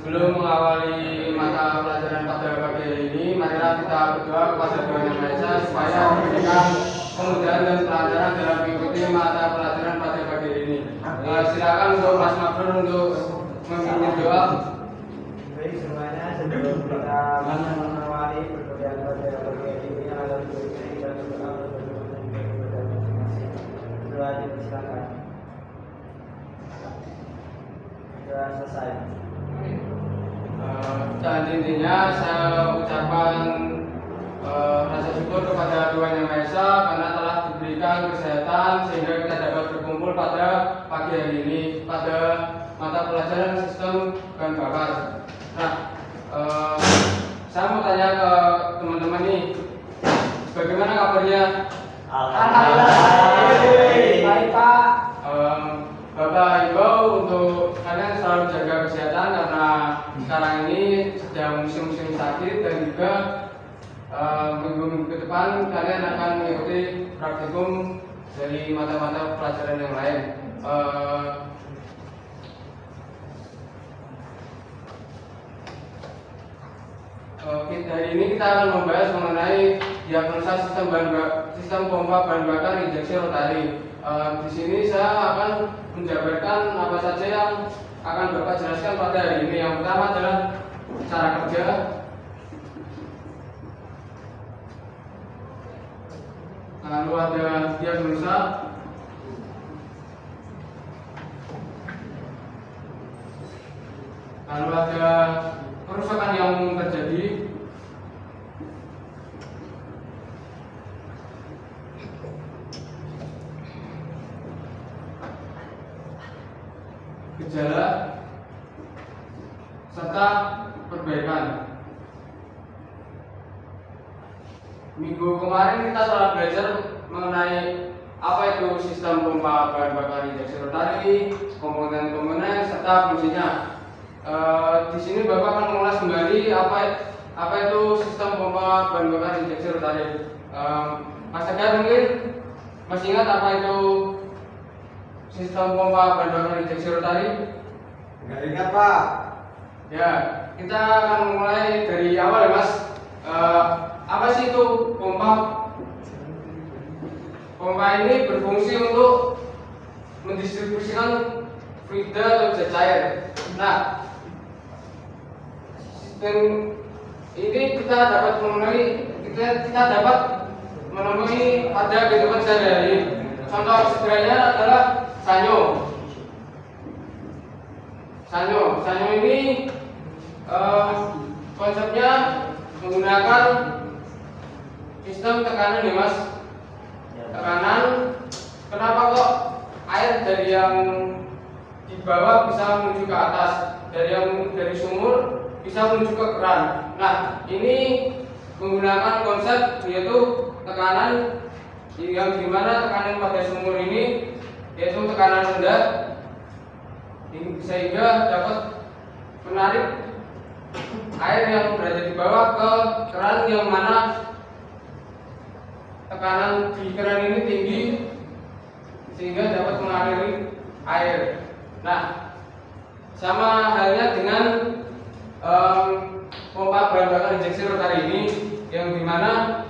Sebelum mengawali mata pelajaran pada pagi hari ini, marilah kita berdoa kepada Tuhan Yang Maha Esa supaya diberikan kemudahan dan kelancaran dalam mengikuti mata pelajaran pada pagi hari ini. Silakan untuk Mas Mabrur untuk memimpin doa. Baik semuanya, sebelum kita mengawali perkuliahan pada pagi hari ini, adalah berdoa dan berdoa kepada masing-masing. Doa dipersilakan. Doa selesai. Dan intinya saya ucapkan rasa syukur kepada Tuhan Yang Maha Esa karena telah diberikan kesehatan sehingga kita dapat berkumpul pada pagi hari ini pada mata pelajaran sistem bahan bakar. Nah, saya mau tanya ke teman-teman nih, bagaimana kabarnya? Alhamdulillah. Baik Pak. Bapak himbau untuk kalian selalu jaga kesehatan karena sekarang ini sedang musim-musim sakit dan juga minggu-minggu ke depan kalian akan mengikuti praktikum dari mata-mata pelajaran yang lain. Hari ini kita akan membahas mengenai diagnosa sistem pompa bahan bakar injeksi rotari. Di sini saya akan menjabarkan apa saja yang akan Bapak jelaskan pada hari ini. Yang pertama adalah cara kerja, lalu ada diagnosa, lalu ada kerusakan yang terjadi, gejala, serta perbaikan. Minggu kemarin kita telah belajar mengenai apa itu sistem pompa bahan bakar injeksi rotari, komponen-komponen serta fungsinya. Di sini Bapak akan mengulas kembali apa itu sistem pompa bahan bakar injeksi rotari. Mas Tegar mungkin masih ingat apa itu sistem pompa bahan bakar injeksi rotari? Enggak ingat Pak. Ya, kita akan mulai dari awal ya Mas. Apa sih itu pompa? Pompa ini berfungsi untuk mendistribusikan fluida atau zat cair. Nah, sistem ini kita dapat menemui pada kehidupan sehari-hari. Contoh sederhananya adalah sanyo. Sanyo ini konsepnya menggunakan sistem tekanan ya Mas. Tekanan, kenapa kok air dari yang di bawah bisa menuju ke atas, dari sumur bisa menuju ke keran. Nah, ini menggunakan konsep yaitu tekanan yang dimana tekanan pada sumur ini yaitu tekanan rendah sehingga dapat menarik air yang berada di bawah ke keran yang mana tekanan di keran ini tinggi sehingga dapat mengaliri air. Nah, sama halnya dengan pompa bahan bakar injeksi rotari ini, yang dimana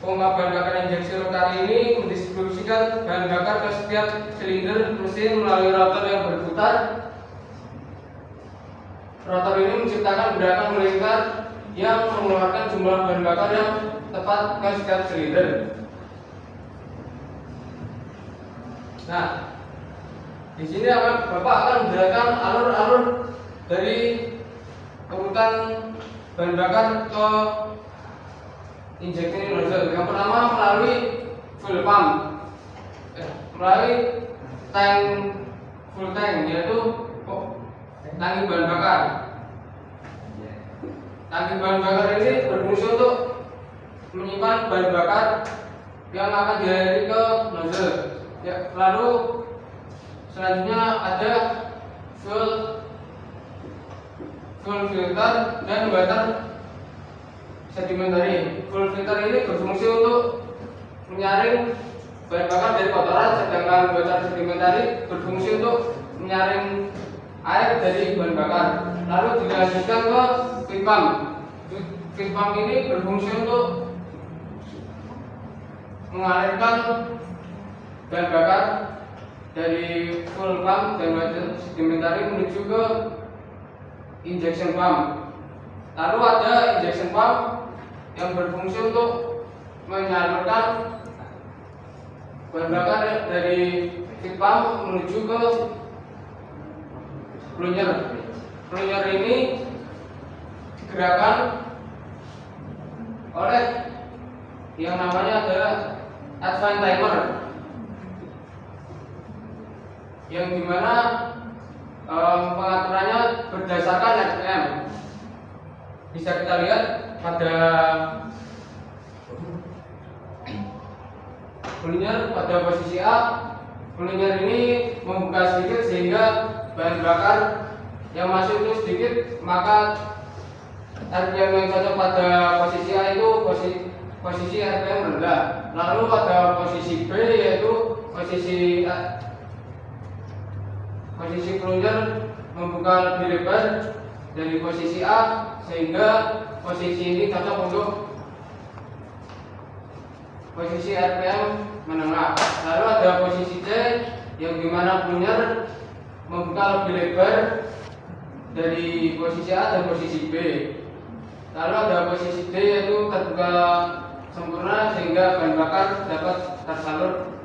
pompa bahan bakar injeksi rotari ini mendistribusikan bahan bakar ke setiap silinder mesin melalui rotor yang berputar. Rotor ini menciptakan gerakan melingkar yang mengeluarkan jumlah bahan bakar yang tepat ke setiap silinder. Nah, di sini Bapak akan menjelaskan alur-alur dari urutan bahan bakar ke injeksi nozzle. Yang pertama melalui fuel pump, melalui full tank, yaitu tangki bahan bakar. Tangki bahan bakar ini berfungsi untuk menyimpan bahan bakar yang akan dialiri ke nozzle. Ya, lalu selanjutnya ada fuel filter dan water sedimentary. Fuel filter ini berfungsi untuk menyaring bahan bakar dari kotoran, sedangkan water sedimentary berfungsi untuk menyaring air dari bahan bakar. Lalu dilanjutkan ke feed pump. Feed pump ini berfungsi untuk mengalirkan bahan bakar dari fuel pump dan water sedimentary menuju ke injection pump. Lalu ada injection pump yang berfungsi untuk menyalurkan bahan bakar dari feed pump menuju ke plunger. Plunger ini digerakkan oleh yang namanya adalah advance timer, yang dimana pengaturannya berdasarkan RPM. Bisa kita lihat pada plunger pada posisi A. Plunger ini membuka sedikit sehingga bahan bakar yang masuk itu sedikit, maka RPM yang cocok pada posisi A itu posisi RPM rendah. Lalu pada posisi B yaitu posisi plunger membuka lebih lebar dari posisi A sehingga posisi ini cocok untuk posisi RPM menengah. Lalu ada posisi C yang dimana plunger membuka lebih lebar dari posisi A dan posisi B. Lalu ada posisi D yaitu terbuka sempurna sehingga bahan bakar dapat tersalur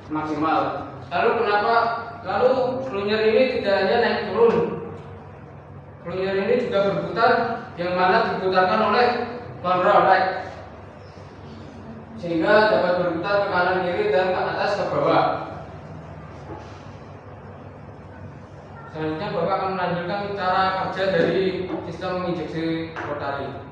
maksimal. Lalu plunger ini tidak hanya naik turun. Plunger ini juga berputar, yang mana diputarkan oleh control right, sehingga dapat berputar ke kanan kiri dan ke atas ke bawah. Selanjutnya Bapak akan melanjutkan cara kerja dari sistem injeksi rotari.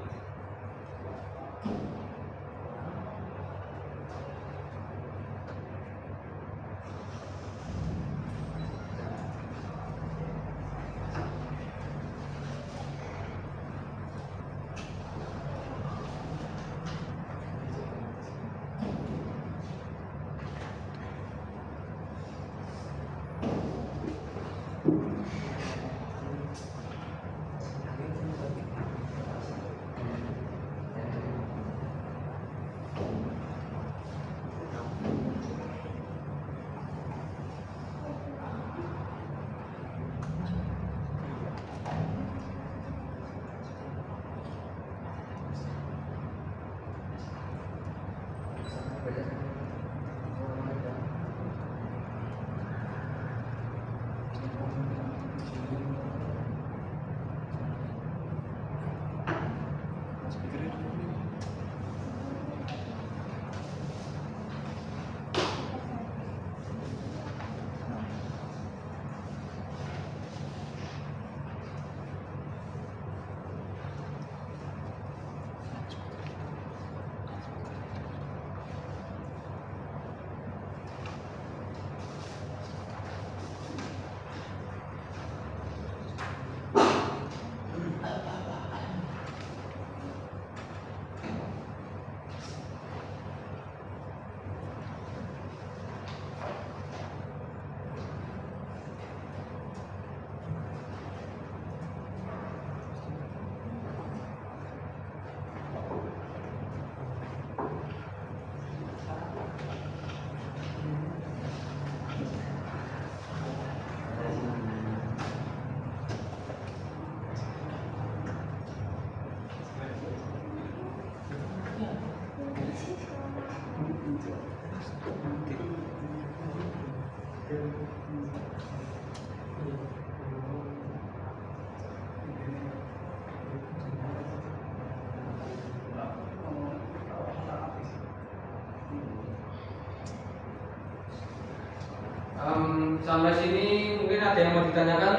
Sampai sini mungkin ada yang mau ditanyakan?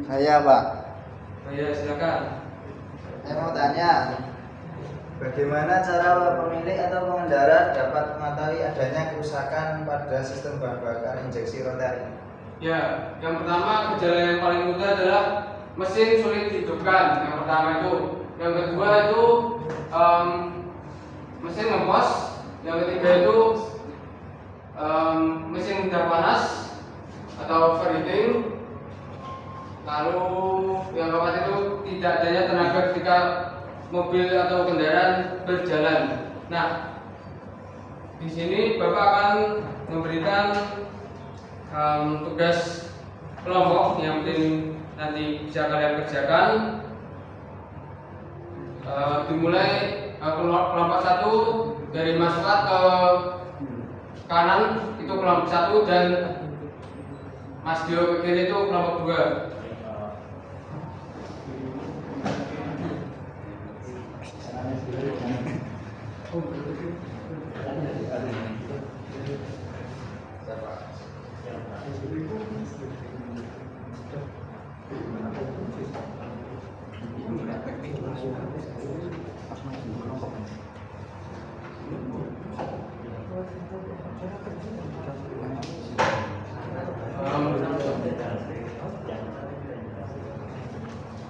Saya Pak. Ya silakan. Saya mau tanya, bagaimana cara pemilik atau pengendara dapat mengetahui adanya kerusakan pada sistem bahan bakar injeksi rotari? Ya, yang pertama gejala yang paling mudah adalah mesin sulit dihidupkan. Yang pertama itu. yang kedua itu mesin ngepos, yang ketiga itu mesin rendah panas atau overheating, lalu yang keempat itu tidak adanya tenaga ketika mobil atau kendaraan berjalan. Nah, di sini Bapak akan memberikan tugas kelompok yang mungkin nanti bisa kalian kerjakan. Dimulai kelompok 1 dari masukkan ke kanan itu kelompok 1 dan Mas Dio ke kiri itu kelompok 2.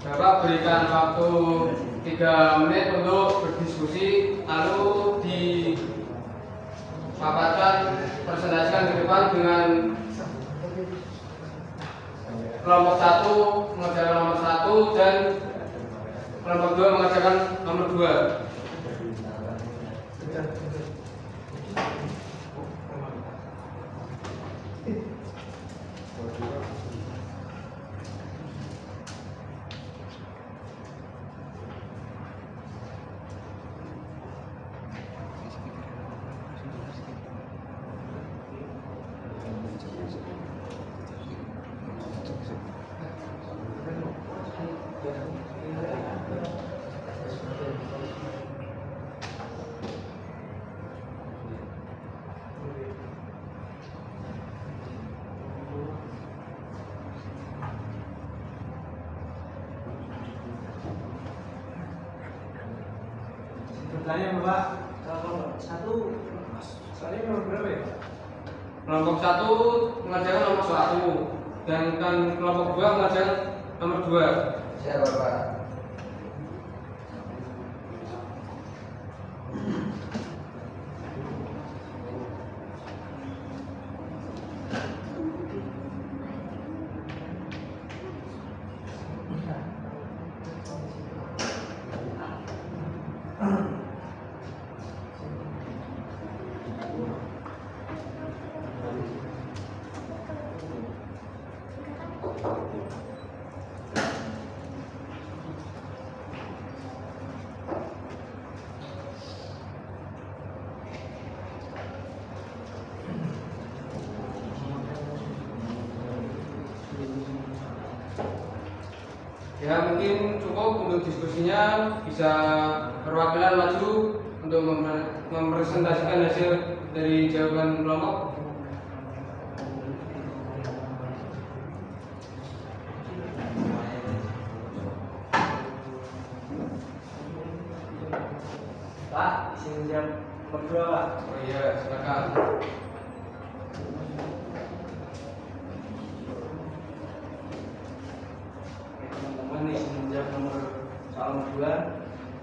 Bapak berikan waktu 3 menit untuk berdiskusi, lalu dipaparkan, presentasikan ke depan dengan kelompok 1 mengerjakan nomor 1 dan kelompok 2 mengerjakan nomor 2. Bertanya Bapak, kelompok 1 soalnya nomor berapa ya? Kelompok 1 mengerjakan nomor 1 dan kelompok 2 mengerjakan nomor 2. Siap Bapak. Ya, mungkin cukup untuk diskusinya. Bisa perwakilan maju untuk mempresentasikan hasil dari jawaban kelompok. Pak, izin jam berdua Pak. Oh iya, silakan. Teman-teman izin jam soal 2.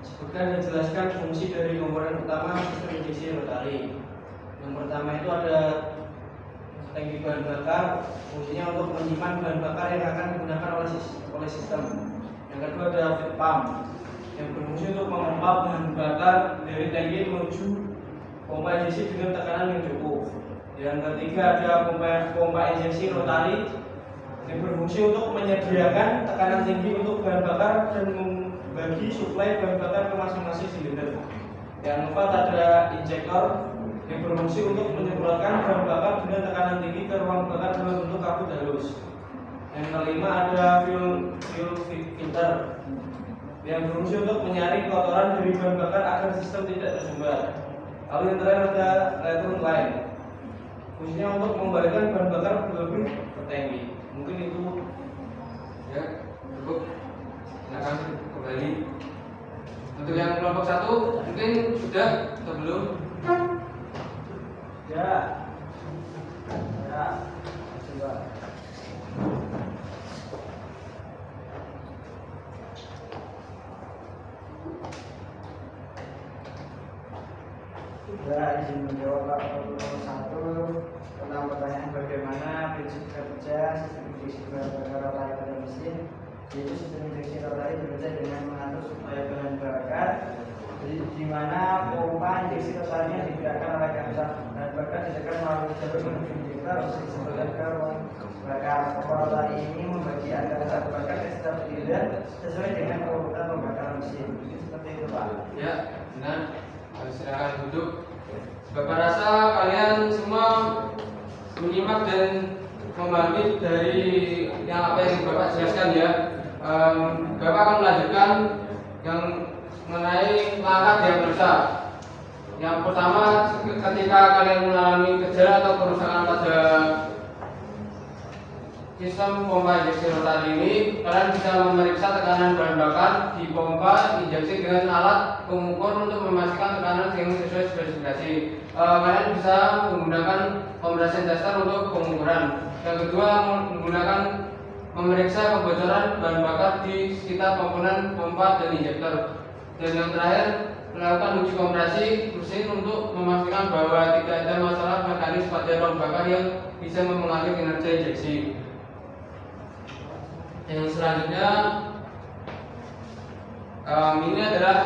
Sebutkan dan jelaskan fungsi dari komponen utama sistem injeksi rotari. Yang pertama itu ada tangki bahan bakar, fungsinya untuk menyimpan bahan bakar yang akan digunakan oleh sistem. Yang kedua ada feed pump, yang berfungsi untuk memompa bahan bakar dari tangki menuju pompa injeksi dengan tekanan yang cukup. Yang ketiga ada pompa injeksi rotari, yang berfungsi untuk menyediakan tekanan tinggi untuk bahan bakar dan membagi suplai bahan bakar ke masing-masing silinder. Yang keempat ada injektor, yang berfungsi untuk menyemprotkan bahan bakar dengan tekanan tinggi ke ruang bakar dalam bentuk kabut halus. Yang kelima ada fuel filter, yang berfungsi untuk menyaring kotoran dari bahan bakar agar sistem tidak tersumbat. Lalu yang terakhir ada return line, fungsinya untuk mengembalikan bahan bakar berlebih ke tangki. Mungkin itu Ya, cukup. Silakan kembali. Untuk yang kelompok 1 mungkin sudah atau belum? ya. Coba. Ya, izin menjawab Pak nomor 1 tentang pertanyaan bagaimana prinsip kerja sistem injeksi bahan bakar rotari pada mesin. Yaitu sistem injeksi rotari bekerja dengan mengatur supaya bahan bakar di mana pompa injeksi rotarinya digerakkan oleh kapasitor bahan bakar ditekan melalui jalur menuju injektor disebutkan ke ruang bakar. Pompa rotari ini membagi antara satu bakar ke setiap silinder sesuai dengan urutan pembakaran mesin. Seperti itu Pak. Ya, benar. Silakan duduk. Bapak rasa kalian semua menyimak dan memahami dari yang apa yang Bapak jelaskan ya. Bapak akan melanjutkan yang mengenai langkah diagnosa. Yang pertama, ketika kalian mengalami gejala atau kerusakan pada sistem pompa injeksi rotari ini, kalian bisa memeriksa tekanan bahan bakar di pompa injeksi dengan alat pengukur untuk memastikan tekanan yang sesuai spesifikasi. Kalian bisa menggunakan compression tester untuk pengukuran. Yang kedua, menggunakan memeriksa kebocoran bahan bakar di sekitar komponen pompa dan injektor. Dan yang terakhir, melakukan uji kompresi mesin untuk memastikan bahwa tidak ada masalah mekanis pada ruang bakar yang bisa mempengaruhi kinerja injeksi. Yang selanjutnya ini adalah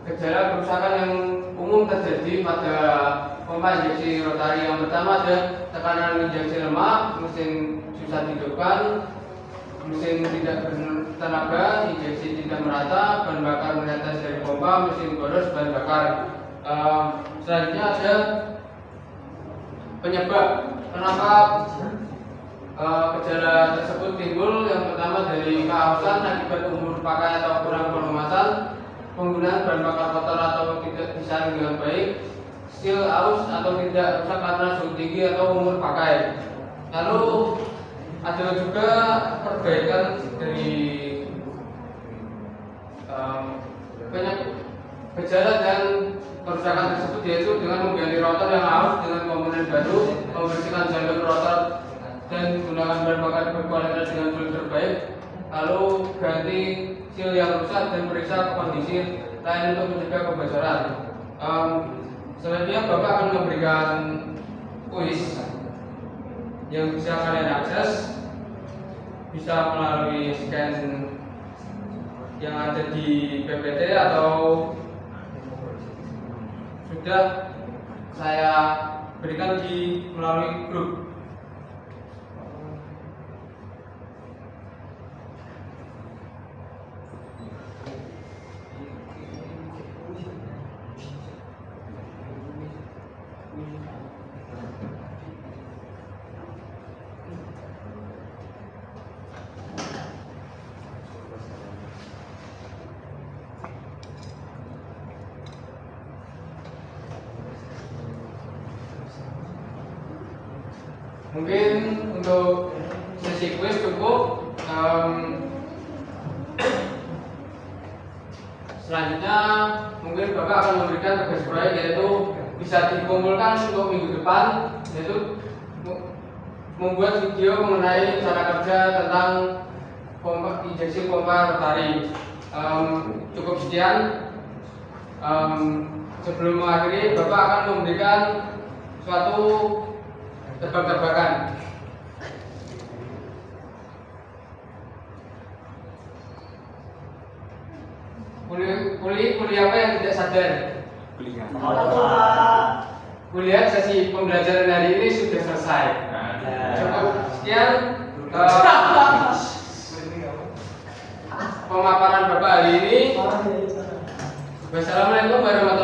gejala kerusakan yang umum terjadi pada pompa injeksi rotari. Yang pertama ada tekanan injeksi lemah, mesin susah dihidupkan, mesin tidak bertenaga, injeksi tidak merata, bahan bakar menetes dari pompa, mesin boros bahan bakar. Selanjutnya ada penyebab kenapa gejala tersebut timbul. Yang pertama dari kehausan akibat umur pakai atau kurang pelumasan, penggunaan bahan bakar kotor atau tidak disaring dengan baik, seal aus atau tidak rusak karena suhu tinggi atau umur pakai. Lalu ada juga perbaikan dari banyak gejala dan kerusakan tersebut, yaitu dengan mengganti rotor yang aus dengan komponen baru, membersihkan jalur rotor dan menggunakan bahan bakar berkualitas dengan fluid terbaik, lalu ganti seal yang rusak dan periksa kondisi lain untuk mencegah kebocoran. Selanjutnya Bapak akan memberikan kuis yang bisa kalian akses, bisa melalui scan yang ada di PPT atau sudah saya berikan di melalui grup. Mungkin untuk sesi kuis cukup. Selanjutnya mungkin Bapak akan memberikan tugas proyek, yaitu bisa dikumpulkan untuk minggu depan, yaitu membuat video mengenai cara kerja tentang injeksi pompa rotari. Cukup sekian. Sebelum mengakhiri, Bapak akan memberikan suatu tebak-tebakan. Kuliah apa yang tidak sadar? Kuliah sesi pembelajaran hari ini sudah selesai. Cukup sekian pemaparan Bapak hari ini. Wassalamualaikum warahmatullahi wabarakatuh.